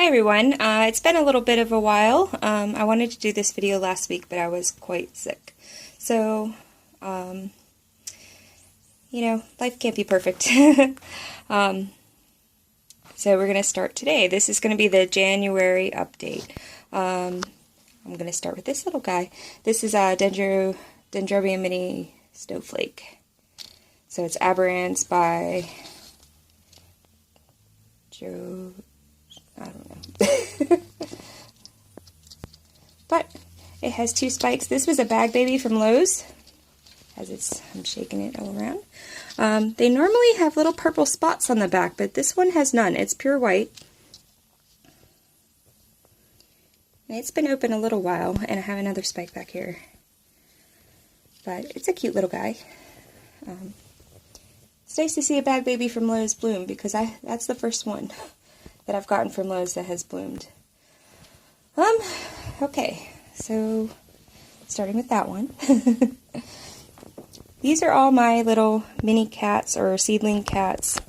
everyone, it's been a little bit of a while. I wanted to do this video last week, but I was quite sick. So, you know, life can't be perfect. So we're going to start today. This is going to be the January update. I'm going to start with this little guy. This is a Dendrobium mini snowflake. So it's Aberrans by Joe... I don't know. But it has two spikes. This was a bag baby from Lowe's. I'm shaking it all around. They normally have little purple spots on the back, but this one has none. It's pure white. And it's been open a little while, and I have another spike back here. But it's a cute little guy. It's nice to see a bag baby from Lowe's bloom, because that's the first one that I've gotten from Lowe's that has bloomed. Okay, so starting with that one. These are all my little mini cats or seedling cats.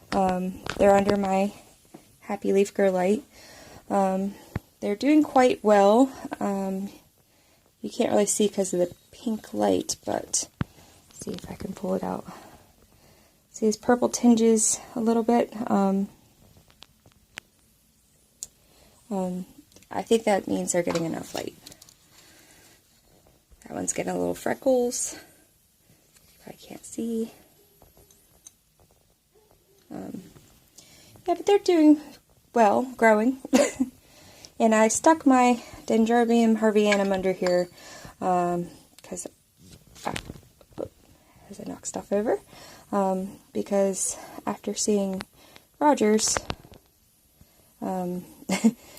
They're under my Happy Leaf Grow Light. They're doing quite well. You can't really see because of the pink light, but let's see if I can pull it out. See these purple tinges a little bit. I think that means they're getting enough light. That one's getting a little freckles. I can't see. Yeah, but they're doing well, growing. And I stuck my Dendrobium harveyanum under here because as I knock stuff over. Because after seeing Roger's,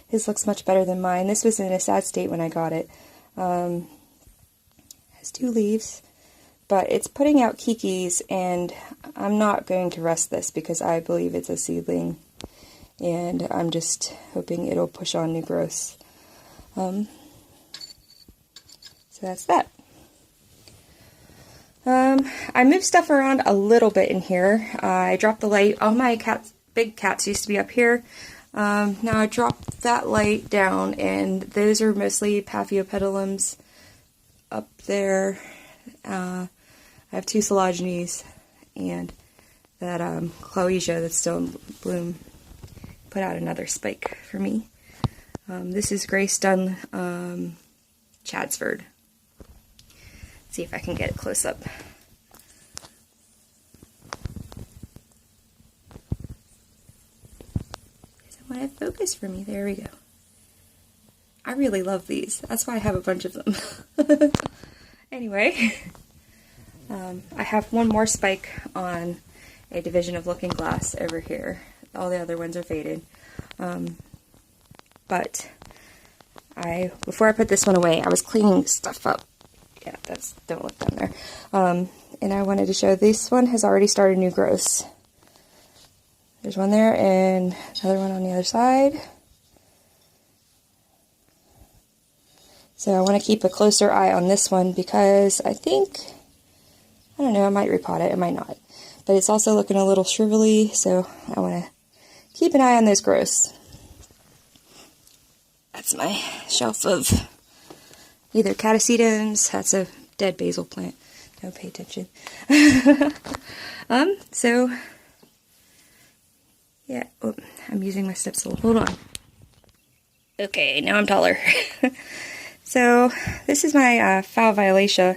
his looks much better than mine. This was in a sad state when I got it. Has two leaves, but it's putting out kikis, and I'm not going to rest this because I believe it's a seedling, and I'm just hoping it'll push on new growths. So that's that. I moved stuff around a little bit in here. I dropped the light. All my big cats used to be up here. Now I dropped that light down, and those are mostly Paphiopedilums up there. I have two Collagenes and that Cloesia that's still in bloom. Put out another spike for me. This is Grace Dunn Chadsford. Let's see if I can get it close up. Want to focus for me. There we go. I really love these. That's why I have a bunch of them. Anyway, I have one more spike on a division of Looking Glass over here. All the other ones are faded. But before I put this one away, I was cleaning stuff up. Yeah, don't look down there. And I wanted to show this one has already started new growths. There's one there and another one on the other side. So I want to keep a closer eye on this one because I don't know, I might repot it, I might not. But it's also looking a little shrivelly, so I want to keep an eye on those growths. That's my shelf of either catasetums. That's a dead basil plant. Don't pay attention. So... yeah, oh, I'm using my step stool. Hold on. Okay, now I'm taller. So, this is my Foul Violacia.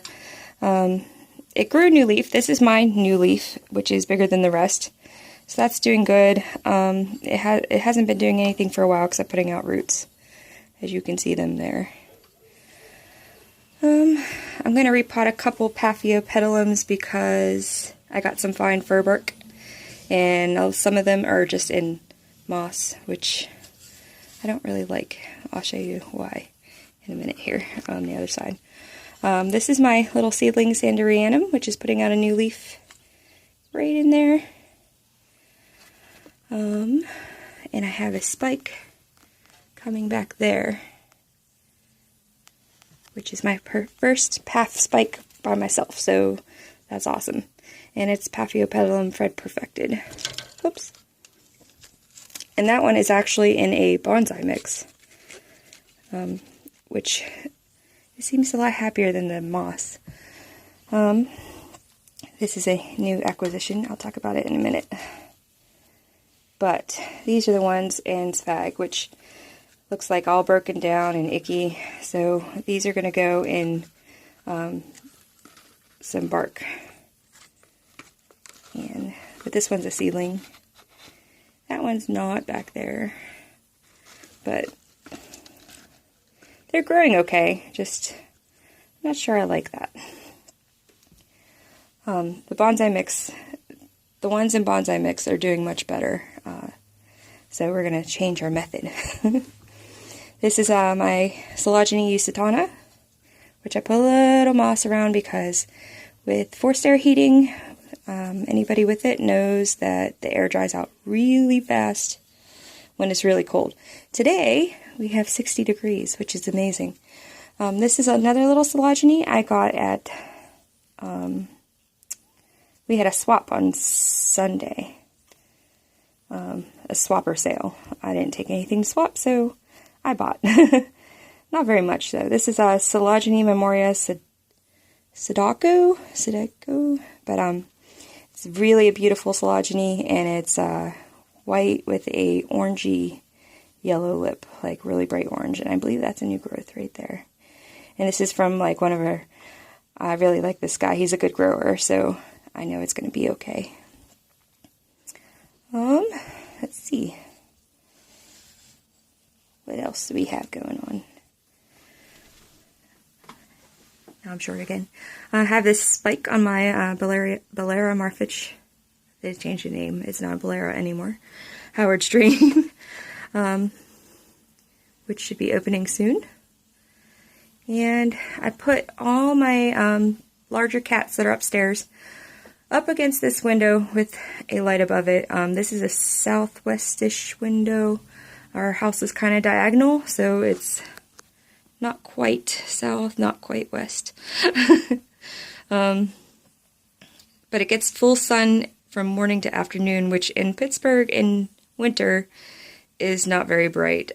It grew a new leaf. This is my new leaf, which is bigger than the rest. So that's doing good. It hasn't been doing anything for a while because I'm putting out roots, as you can see them there. I'm going to repot a couple Paphiopedilums because I got some fine fir bark. And some of them are just in moss, which I don't really like. I'll show you why in a minute here on the other side. This is my little seedling Sanderianum, which is putting out a new leaf right in there. And I have a spike coming back there, which is my first Paph spike by myself, so that's awesome. And it's Paphiopedilum Fred Perfected. Oops. And that one is actually in a bonsai mix, which it seems a lot happier than the moss. This is a new acquisition. I'll talk about it in a minute. But these are the ones in Spag, which looks like all broken down and icky. So these are going to go in some bark. But this one's a seedling. That one's not back there. But they're growing okay. Just not sure I like that. The bonsai mix, the ones in bonsai mix are doing much better. So we're going to change our method. This is my Miscellaneous Usitana, which I put a little moss around because with forced air heating, anybody with it knows that the air dries out really fast when it's really cold. Today, we have 60 degrees, which is amazing. This is another little Miscellaneous I got at, we had a swap on Sunday. A swapper sale. I didn't take anything to swap, so I bought. Not very much, though. This is a Miscellaneous Memoria Sudoku, but it's really a beautiful Miscellaneous, and it's white with a orangey yellow lip, like really bright orange, and I believe that's a new growth right there. And this is from like one of our, I really like this guy. He's a good grower, so I know it's going to be okay. Let's see. What else do we have going on? Now I'm short again. I have this spike on my Bolera Marfitch. They changed the name. It's not Bolera anymore. Howard Stream. Which should be opening soon. And I put all my larger cats that are upstairs up against this window with a light above it. This is a southwestish window. Our house is kind of diagonal, so it's not quite south, not quite west. But it gets full sun from morning to afternoon, which in Pittsburgh in winter is not very bright.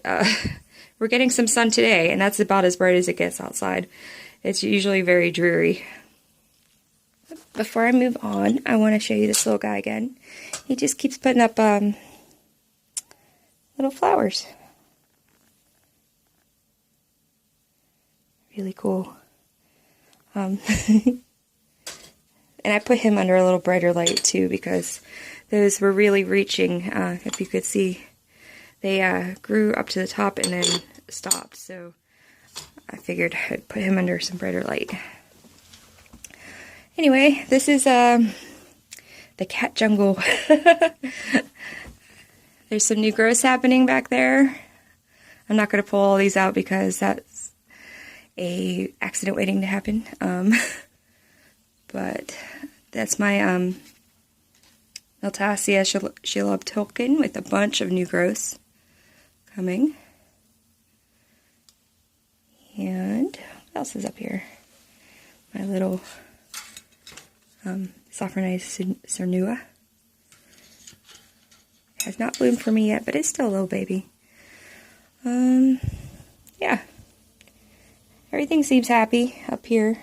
We're getting some sun today, and that's about as bright as it gets outside. It's usually very dreary. Before I move on, I want to show you this little guy again. He just keeps putting up little flowers. Really cool. And I put him under a little brighter light too because those were really reaching. If you could see, they grew up to the top and then stopped. So I figured I'd put him under some brighter light. Anyway, this is the cat jungle. There's some new growths happening back there. I'm not going to pull all these out because that's a accident waiting to happen. But that's my Miltassia Shilobtilkin with a bunch of new growths coming. And what else is up here? My little Sophronized Cernua. Has not bloomed for me yet, but it's still a little baby. Yeah. Everything seems happy up here.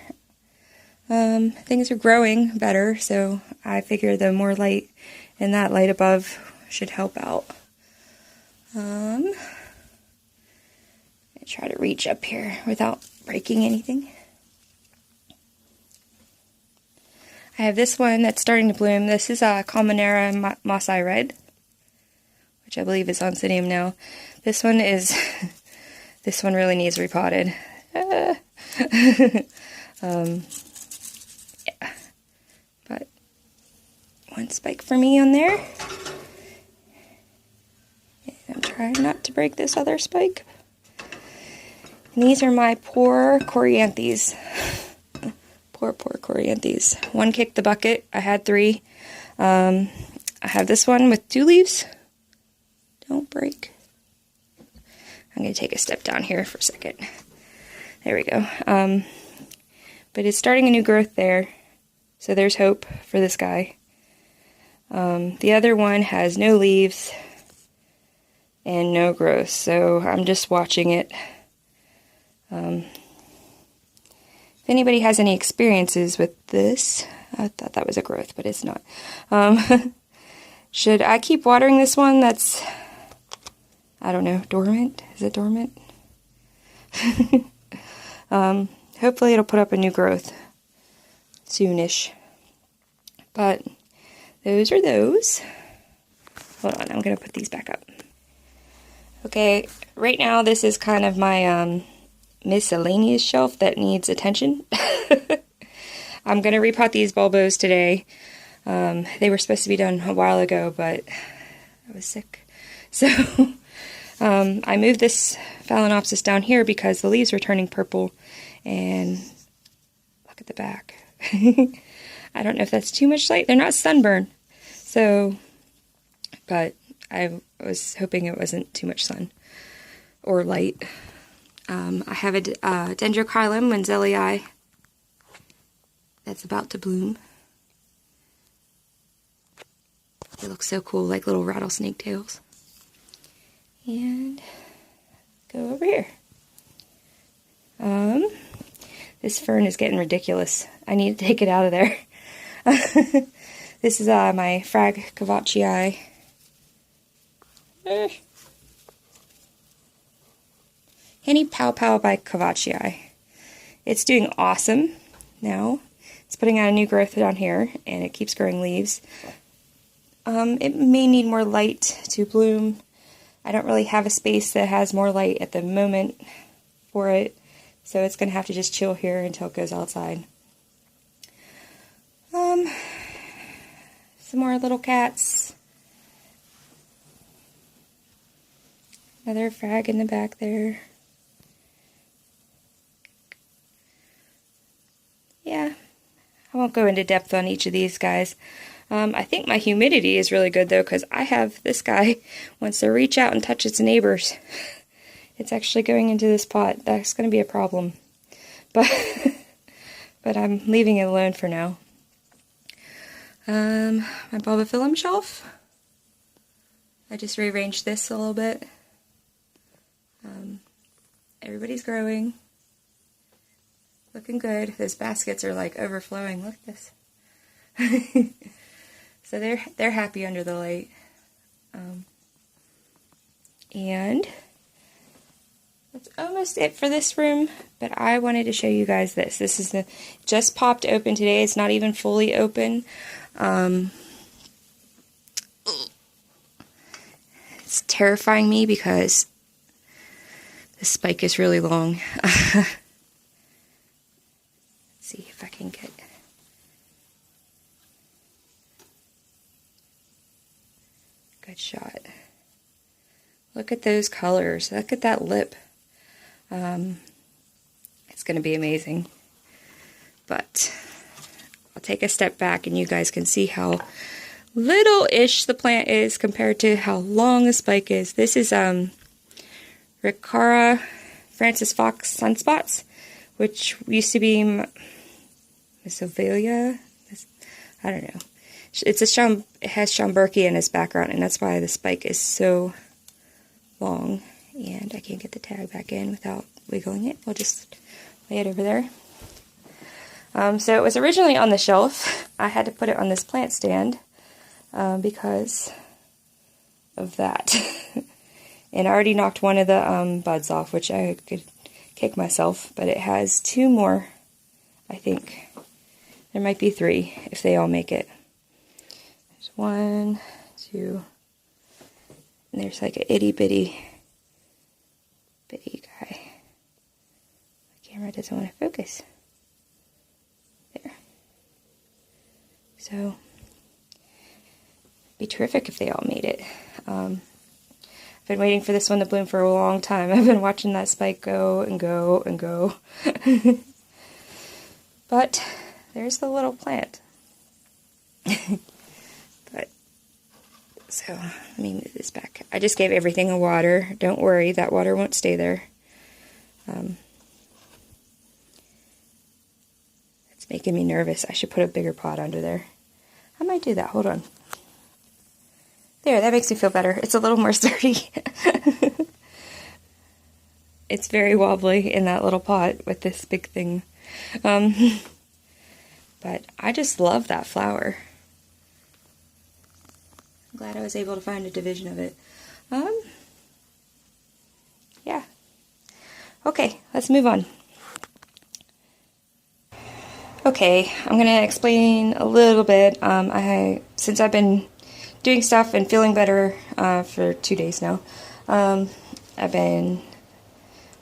Things are growing better, so I figure the more light and that light above should help out. I try to reach up here without breaking anything. I have this one that's starting to bloom. This is a Colmonera Mossai Red, which I believe is on Oncidium now. This one is, this one really needs repotted. Yeah. But one spike for me on there. And I'm trying not to break this other spike. And these are my poor Coryanthes. Poor Coryanthes. One kicked the bucket. I had 3. I have this one with 2 leaves. Don't break. I'm going to take a step down here for a second. There we go. But it's starting a new growth there. So there's hope for this guy. The other one has no leaves. and no growth. So I'm just watching it. If anybody has any experiences with this, I thought that was a growth, but it's not. Should I keep watering this one that's, I don't know, dormant? Is it dormant? Hopefully it'll put up a new growth soonish. But those are those. Hold on, I'm going to put these back up. Okay, right now this is kind of my miscellaneous shelf that needs attention. I'm going to repot these bulbos today. They were supposed to be done a while ago, but I was sick. So I moved this Phalaenopsis down here because the leaves were turning purple. And look at the back. I don't know if that's too much light. They're not sunburned. So, but I was hoping it wasn't too much sun or light. I have a Dendrochilum Wenzellii that's about to bloom. They look so cool, like little rattlesnake tails. And go over here. This fern is getting ridiculous. I need to take it out of there. This is my Frag Cavachii. Henny Pow Pow by Cavachii. It's doing awesome now. It's putting out a new growth down here, and it keeps growing leaves. It may need more light to bloom. I don't really have a space that has more light at the moment for it, so it's going to have to just chill here until it goes outside. Some more little cats. Another frag in the back there. Yeah, I won't go into depth on each of these guys. I think my humidity is really good though, because I have this guy wants to reach out and touch its neighbors. It's actually going into this pot. That's going to be a problem. But but I'm leaving it alone for now. My Bulbophyllum shelf. I just rearranged this a little bit. Everybody's growing. Looking good. Those baskets are like overflowing. Look at this. So they're happy under the light. And that's almost it for this room, but I wanted to show you guys this. This is just popped open today. It's not even fully open. It's terrifying me because the spike is really long. Let's see if I can get good shot. Look at those colors. Look at that lip. It's going to be amazing. But I'll take a step back and you guys can see how little-ish the plant is compared to how long the spike is. This is Ricara Francis Fox sunspots, which used to be Miscellaneous. I don't know. It has Schomburgkia in its background, and that's why the spike is so long. And I can't get the tag back in without wiggling it. We'll just lay it over there. So it was originally on the shelf. I had to put it on this plant stand because of that. And I already knocked one of the buds off, which I could kick myself. But it has two more, I think. There might be three if they all make it. There's 1, 2, and there's like a itty bitty guy. The camera doesn't want to focus. There. So, it'd be terrific if they all made it. I've been waiting for this one to bloom for a long time. I've been watching that spike go and go and go. But there's the little plant. So, let me move this back. I just gave everything a water. Don't worry, that water won't stay there. It's making me nervous. I should put a bigger pot under there. I might do that. Hold on. There, that makes me feel better. It's a little more sturdy. It's very wobbly in that little pot with this big thing. But I just love that flower. I'm glad I was able to find a division of it. Yeah. Okay, let's move on. Okay, I'm going to explain a little bit. Since I've been doing stuff and feeling better for 2 days now, I've been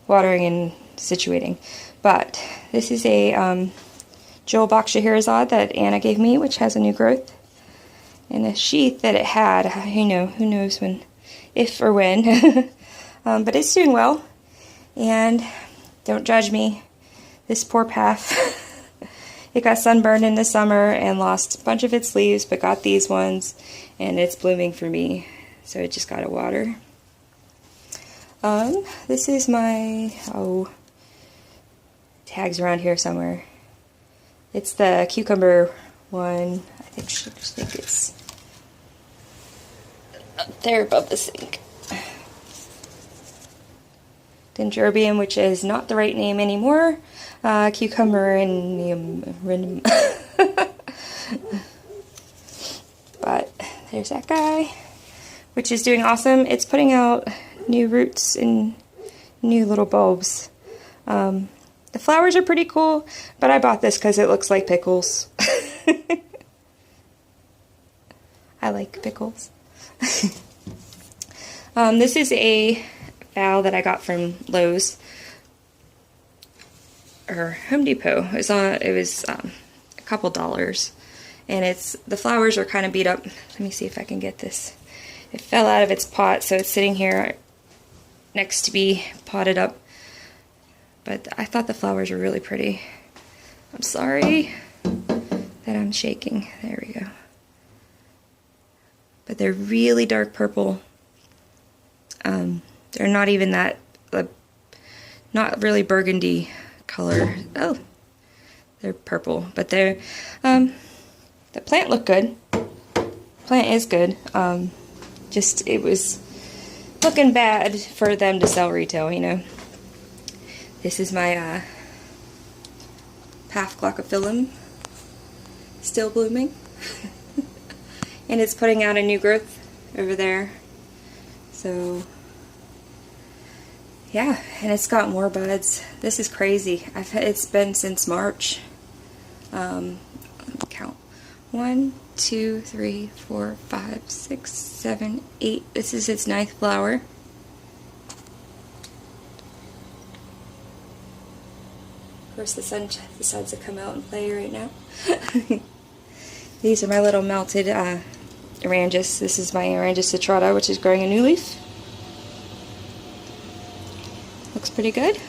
watering and situating. But this is a Jewel Box Scheherazade that Anna gave me, which has a new growth. And the sheath that it had, who knows when, if or when. But it's doing well. And don't judge me, this poor path. It got sunburned in the summer and lost a bunch of its leaves, but got these ones, and it's blooming for me. So it just got to water. This is my, tags around here somewhere. It's the cucumber one. I think it's up there above the sink. Dendrobium, which is not the right name anymore. Cucumber and but there's that guy, which is doing awesome. It's putting out new roots and new little bulbs. The flowers are pretty cool, but I bought this because it looks like pickles. I like pickles. This is a bowl that I got from Lowe's or Home Depot. It was a couple dollars, and the flowers are kind of beat up. Let me see if I can get this. It fell out of its pot, so it's sitting here next to be potted up. But I thought the flowers were really pretty. I'm sorry that I'm shaking. There we go. But they're really dark purple. They're not even that, not really burgundy color. Oh, they're purple, but they're, the plant looked good. Plant is good. Just, it was looking bad for them to sell retail, you know. This is my, Path Glaucophyllum, still blooming. And it's putting out a new growth over there. So, yeah, and it's got more buds. This is crazy. It's been since March. Let me count. 1, 2, 3, 4, 5, 6, 7, 8. This is its 9th flower. Of course, the sun decides to come out and play right now. These are my little melted Aranjus. This is my Aranjus citrata, which is growing a new leaf. Looks pretty good.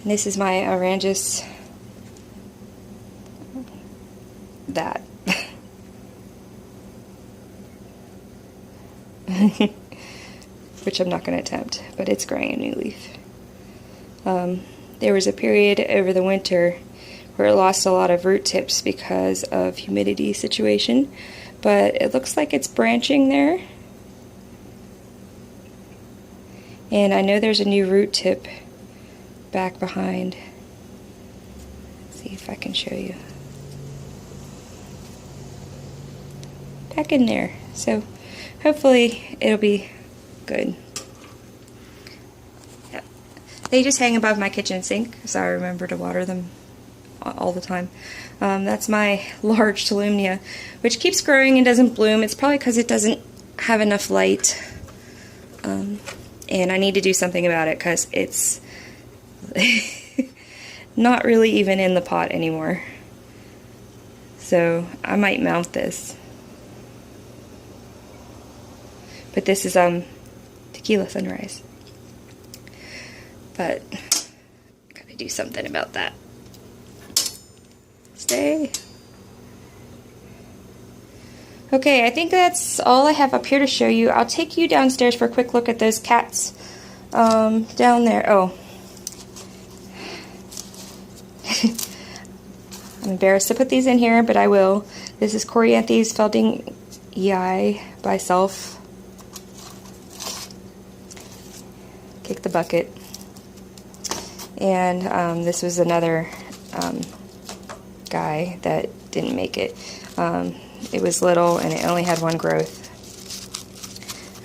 And this is my Aranjus, that. Which I'm not going to attempt, but it's growing a new leaf. There was a period over the winter where it lost a lot of root tips because of humidity situation, but it looks like it's branching there. And I know there's a new root tip back behind. Let's see if I can show you. Back in there. So hopefully it'll be good. Yep. They just hang above my kitchen sink, so I remember to water them all the time. That's my large Tolumnia, which keeps growing and doesn't bloom. It's probably because it doesn't have enough light. And I need to do something about it because it's not really even in the pot anymore. So I might mount this. But this is Tequila Sunrise. But gotta do something about that. Stay. Okay, I think that's all I have up here to show you. I'll take you downstairs for a quick look at those cats down there. Oh. I'm embarrassed to put these in here, but I will. This is Coryanthes Feldingii by Self. Kick the bucket. And this was another guy that didn't make it. It was little and it only had one growth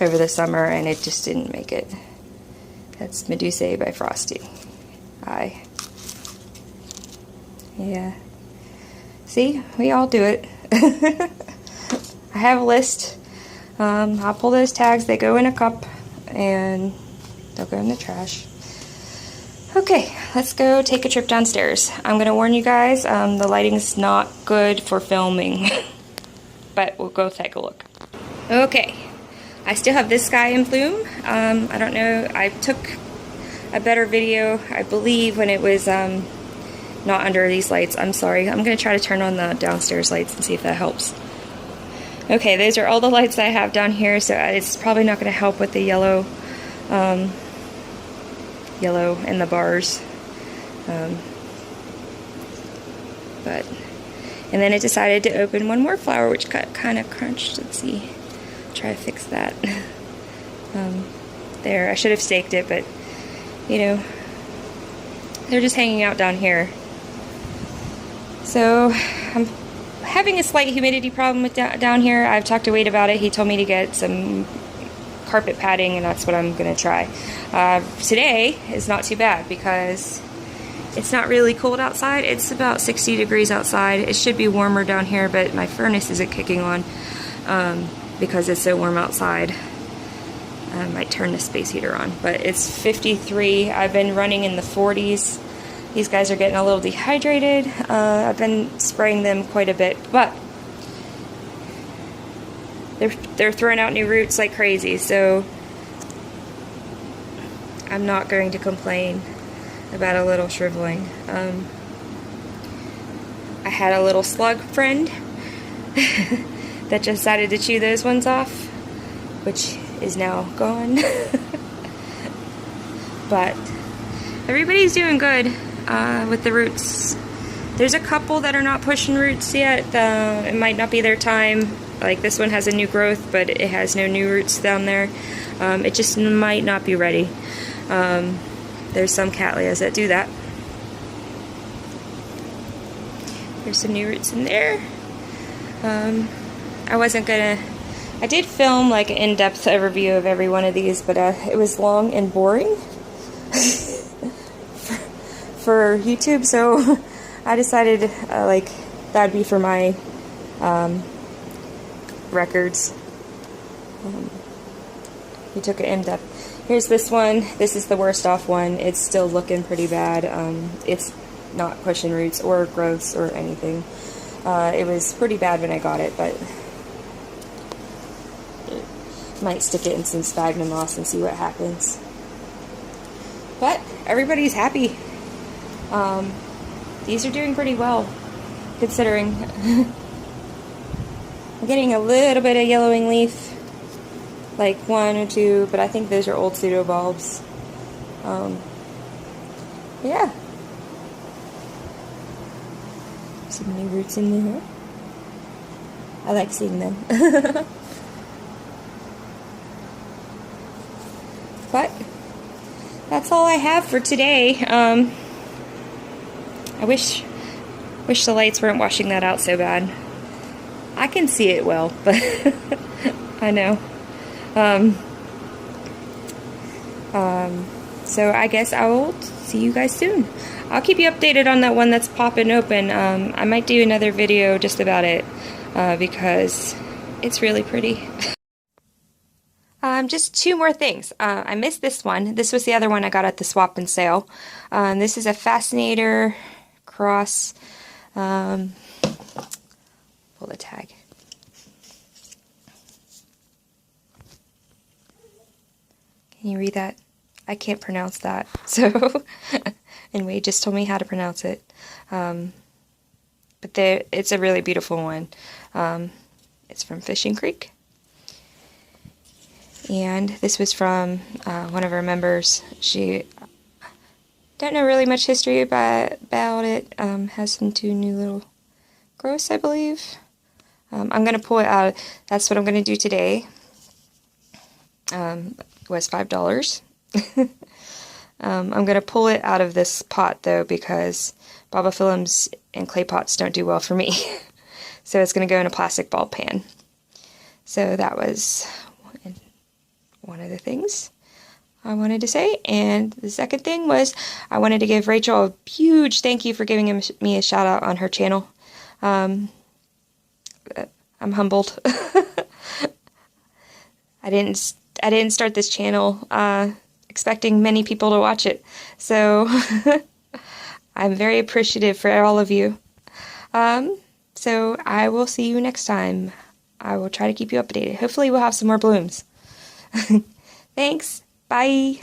over the summer and it just didn't make it. That's Medusae by Frosty. Yeah. See, we all do it. I have a list. I'll pull those tags. They go in a cup and they'll go in the trash. Okay, let's go take a trip downstairs. I'm going to warn you guys, the lighting's not good for filming, but we'll go take a look. Okay, I still have this guy in bloom. I don't know, I took a better video, I believe, when it was not under these lights. I'm sorry. I'm going to try to turn on the downstairs lights and see if that helps. Okay, those are all the lights I have down here, so it's probably not going to help with the yellow in the bars. And then it decided to open one more flower, which got kind of crunched. Let's see. Try to fix that. There, I should have staked it, but you know, they're just hanging out down here. So I'm having a slight humidity problem with down here. I've talked to Wade about it. He told me to get some carpet padding, and that's what I'm going to try. Today is not too bad because it's not really cold outside. It's about 60 degrees outside. It should be warmer down here, but my furnace isn't kicking on because it's so warm outside. I might turn the space heater on, but it's 53. I've been running in the 40s. These guys are getting a little dehydrated. I've been spraying them quite a bit, but they're throwing out new roots like crazy, so I'm not going to complain about a little shriveling. I had a little slug friend that just decided to chew those ones off, which is now gone. But everybody's doing good with the roots. There's a couple that are not pushing roots yet. It might not be their time. Like this one has a new growth, but it has no new roots down there. It just might not be ready. There's some cattleyas that do that. There's some new roots in there. I did film like an in-depth overview of every one of these, but it was long and boring for YouTube, so I decided like that'd be for my records. We took it in-depth. Here's this one. This is the worst off one. It's still looking pretty bad. It's not pushing roots or growths or anything. It was pretty bad when I got it, but might stick it in some sphagnum moss and see what happens. But everybody's happy. These are doing pretty well, considering. I'm getting a little bit of yellowing leaf, like one or two, but I think those are old pseudobulbs. Yeah. Some new roots in there. I like seeing them. But that's all I have for today. I wish the lights weren't washing that out so bad. I can see it well, but I know. So I guess I will see you guys soon. I'll keep you updated on that one that's popping open. I might do another video just about it because it's really pretty. Just two more things. I missed this one. This was the other one I got at the swap and sale. This is a Fascinator cross. Pull the tag. Can you read that? I can't pronounce that. So, and Wade just told me how to pronounce it. But it's a really beautiful one. It's from Fishing Creek. And this was from one of our members. She don't know really much history about it. Has some two new little growths, I believe. I'm going to pull it out. That's what I'm going to do today. It was $5. I'm going to pull it out of this pot, though, because Bobophyllums and clay pots don't do well for me. So it's going to go in a plastic bulb pan. So that was one of the things I wanted to say. And the second thing was I wanted to give Rachel a huge thank you for giving me a shout out on her channel. I'm humbled. I didn't start this channel expecting many people to watch it. So I'm very appreciative for all of you. So I will see you next time. I will try to keep you updated. Hopefully we'll have some more blooms. Thanks. Bye.